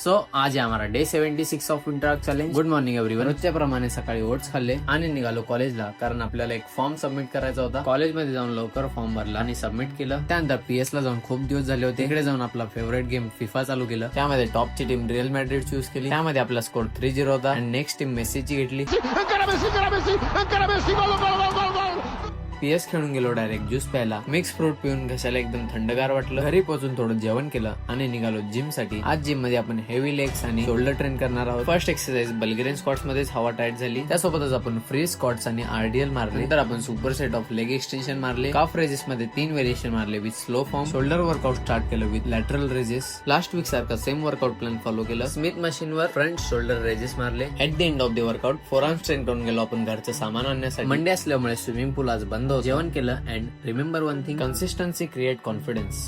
So आज आहे हमारा day 76 of winter challenge. Good morning everyone. रोजच्या प्रमाणे सकाळी ओट्स खाल्ले आणि निघालो कॉलेजला, कारण आपल्याला एक फॉर्म सबमिट करायचा होता. कॉलेजमध्ये जाऊन लवकर फॉर्म भरला आणि सबमिट केलं. त्यानंतर PS ला जाऊन खूप दिवस झाले होते. तिकडे जाऊन आपला फेवरेट गेम फिफा चालू केलं. त्यामध्ये टॉपची टीम रिअल मॅड्रिड चूज केली. त्यामध्ये आपला स्कोर 3-0 होता आणि नेक्स्ट टीम मेसीची घेतली. PS खेळून गेलो डायरेक्ट ज्यूस प्यायला. मिक्स फ्रूट पिऊन घशाला एकदम थंडगार वाटलं. घरी पोहोचून थोडं जेवण केलं आणि निघालो जिम साठी. आज जिम मध्ये आपण हेवी लेग्स आणि शोल्डर ट्रेन करणार आहोत. फर्स्ट एक्सरसाइज बल्गेरियन स्क्वॉट्स मध्येच हवा टाईट झाली. त्यासोबतच आपण फ्री स्क्वॉट्स आणि RDL मारले. नंतर आपण super set of leg extension मारले. काफ रेजेस मध्ये 3 व्हेरिएशन मारले with slow form. Shoulder workout start केलं with lateral raises. Last week सारखा सेम वर्कआउट प्लॅन फॉलो केलं. स्मिथ मशीन वर फ्रंट शोल्डर रेजेस मारले. At the end of the workout forearm strength करून गेलो आपण घरचं सामान आणण्यासाठी. मंडे असल्यामुळे स्विमिंग पूल आज बंद होतं. जेवण केलं. And remember one thing, consistency create confidence.